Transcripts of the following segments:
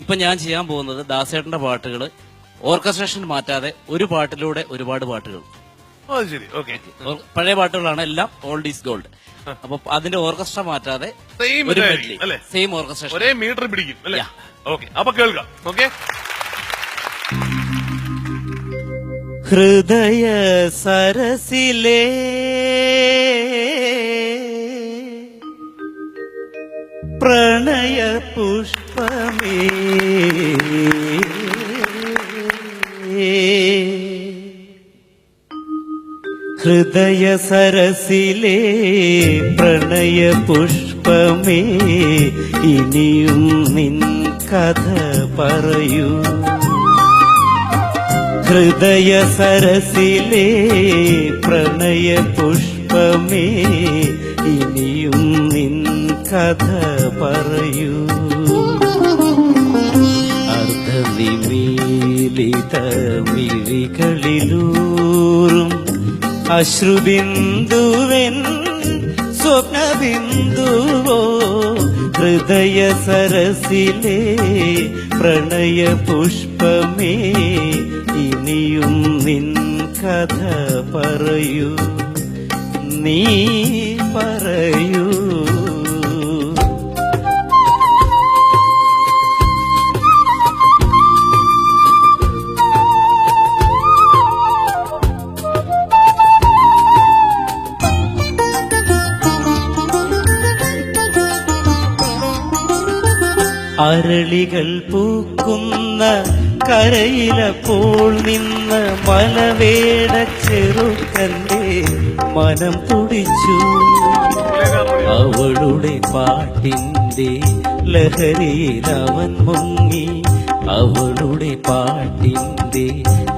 ഇപ്പൊ ഞാൻ ചെയ്യാൻ പോകുന്നത് ദാസേട്ടന്റെ പാട്ടുകൾ ഓർക്കസ്ട്രേഷൻ മാറ്റാതെ ഒരു പാട്ടിലൂടെ ഒരുപാട് പാട്ടുകൾ. ശരി, ഓക്കെ. പഴയ പാട്ടുകളാണ്, എല്ലാം ഓൾഡ് ഈസ് ഗോൾഡ്. അപ്പൊ അതിന്റെ ഓർക്കസ്ട്ര മാറ്റാതെ സെയിം ഓർക്കസ്ട്രേഷൻ, ഒരേ മീറ്റർ പിടിക്കും അല്ലേ? ഓക്കെ, അപ്പൊ കേൾക്കാം. ഓക്കെ. ഹൃദയ സരസിലേ പ്രണയ പുഷ്പമേ ഹൃദയ സരസിലേ പ്രണയ പുഷ്പമേ ഇനിയും നിൻ കഥ പറയൂ. ഹൃദയ സരസിലേ പ്രണയ പുഷ്പമേ ഇനിയും നിൻ കഥ പറയൂ. അർദ്ധനിമീലിത മിഴികളിലൂറും അശ്രുബിന്ദുവൻ സ്വപ്നബിന്ദുവോ ഹൃദയ സരസിലേ പ്രണയ പുഷ്പമേ ഇനിയും നിൻ കഥ പറയൂ. നീ പറയൂ. അരളികൾ പൂക്കുന്ന കരയിലപ്പോൾ നിന്ന് മലവേട ചെറുക്കന്റെ മനം തുടിച്ചു. അവളുടെ പാട്ടിന്റെ ലഹരിയിൽ അവൻ മുങ്ങി. അവളുടെ പാട്ടിന്റെ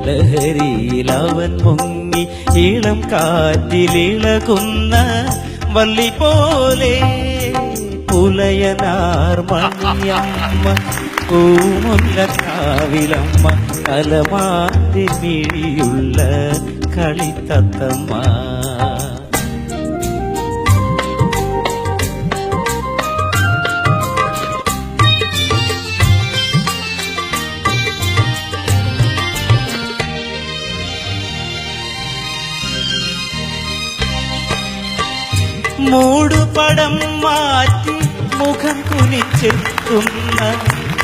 ലഹരിയിൽ അവൻ മുങ്ങി. ഇളം കാറ്റിലിളകുന്ന വള്ളി പോലെ പുലയനാർ മണിയമ്മ പൂമുല്ലക്കാവിലമ്മ കലമാറ്റി മിഴിയുള്ള കളിത്തത്തമ്മ. മൂടുപടം മാറ്റി മുഖം കുനിച്ചെത്തുന്ന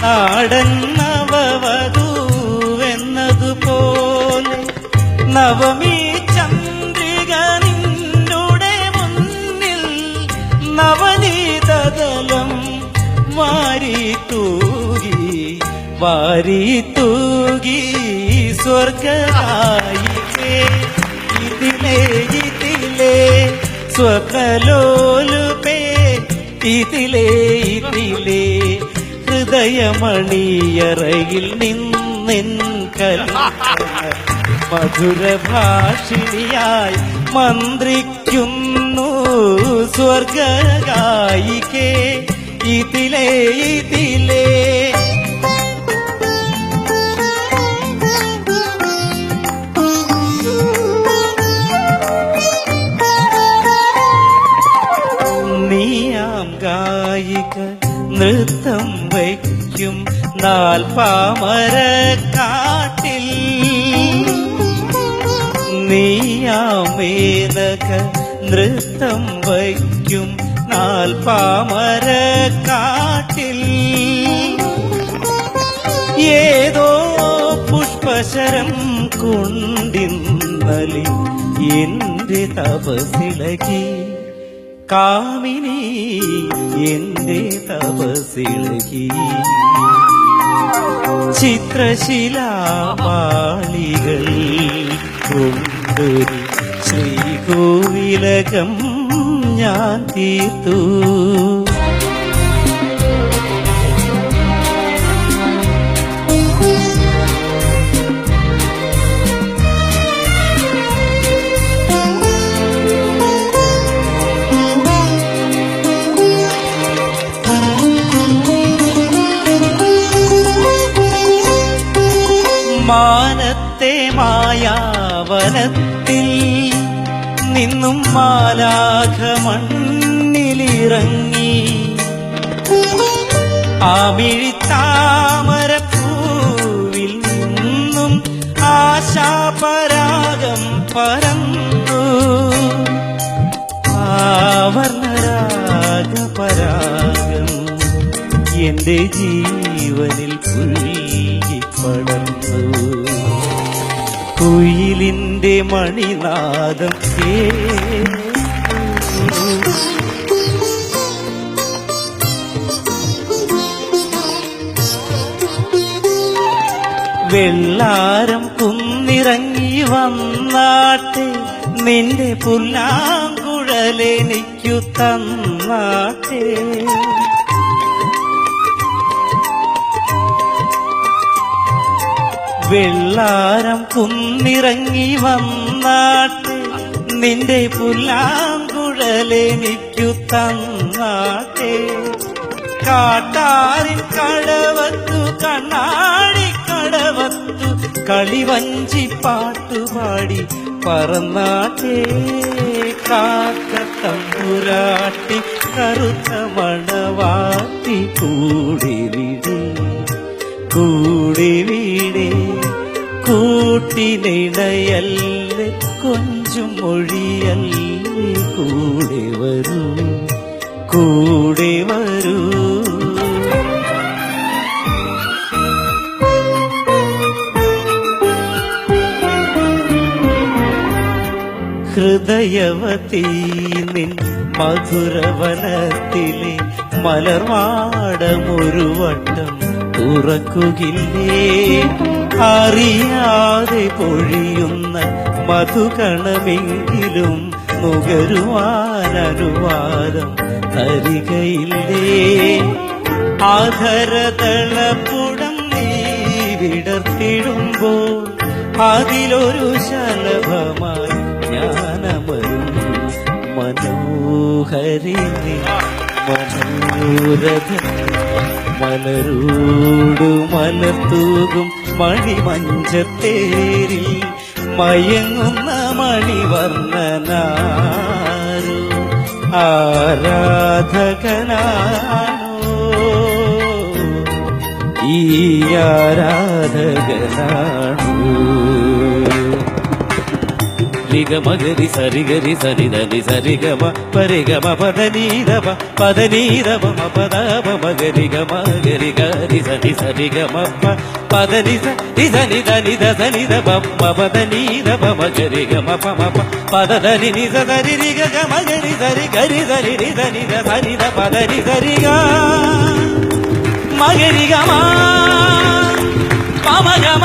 നാടൻ നവവധൂവെന്നതുപോലെ നവമീ ചന്ദ്രിക നിന്നുടെ മുന്നിൽ നവനീതദലം വാരി തൂകി സ്വർഗായികേ ഇതിലേ ഇതിലേ സ്വപ്നലോലുപേ ഇതിലേ ഇതിലേ ഹൃദയമണിയറയിൽ നിന്നെൻ കൽപ്പന മധുരഭാഷിണിയായി മന്ത്രിക്കുന്നു സ്വർഗായികേ ഇതിലേ ഇതിലേ. നീയാം ഗായിക നൃത്തം വയ്ക്കും നാൽപ്പാമരക്കാട്ടിൽ. നീയാം മേനക നൃത്തം വയ്ക്കും നാൽപ്പാമരക്കാട്ടിൽ. ഏതോ പുഷ്പശരം കൊണ്ടിന്നലി എന്റെ തപസിളകി. കാമിനി എന്റെ തപസിളകി. ചിത്രശിലാപാളികൾ കൊണ്ടൊരു ശ്രീകോവിലകം ഞാൻ തീർത്തു. മാനത്തെ മായാവനത്തിൽ നിന്നും മാലാഖ മണ്ണിലിറങ്ങി. ആമിഴിത്താമര പരന്നു ആവർണരാഗപരാഗം എന്റെ ജീവനിൽ പുൽകിപ്പടർന്നു കുയിലിന്റെ മണിനാദം വെള്ളാരം കുന്നിറങ്ങി വന്നാട്ടെ നിന്റെ പുല്ലാങ്കുഴലെനിക്കു തന്നാട്ടെ വെള്ളാരം കുന്നിറങ്ങി വന്നാട്ടെ നിന്റെ പുല്ലാങ്കുഴലെനിക്കു തന്നാട്ടെ കാട്ടാറിൻ കടവത്തു കണ്ണാടി കടവത്തു കളിവഞ്ചി പാട്ടുപാടി പറന്നാട്ടെ കാക്കത്തമ്പുരാട്ടി കറുത്ത മണവാട്ടി കൂടെ വീടേ കൂട്ടിനിണയല്ലേ കൊഞ്ചും മൊഴിയല്ലേ കൂടെ വരൂ ഹൃദയവതീ നിൻ മധുരവനത്തിലെ മലർവാടമൊരു വട്ടം തുറക്കുകില്ലേ അറിയാതെ പൊഴിയുന്ന മധുകണമെങ്കിലും നുകരുവാനനുവാദം തരികയില്ലേ ആധരതളപ്പുടം നീ വിടർത്തിടുമ്പോൾ അതിലൊരു ശലഭമായി ഞാനമരും മനോഹരിണി മനോരഥ മലരോടു മലർത്തൂകും മണിമഞ്ചത്തേരിൽ മയങ്ങുന്ന മണിവർണ്ണനാരോ ആരാധകനാണോ ഈ ആരാധകനാണോ ലിഗമഗരി സരിഗരി സരിദനി സരിഗമ പരിഗമ പദനീരവ പദനീരവ മഗരി ഗരി സനി സരിഗമ പദനി സനി ധനി ധനി പദനീരവ മഗരി ഗമ പദനി നി സരി രിഗ മഗരി സരി ഗരി സരി രി ധനി ധനി പദനി സരിഗ മഗരി ഗമ പമ ഗമ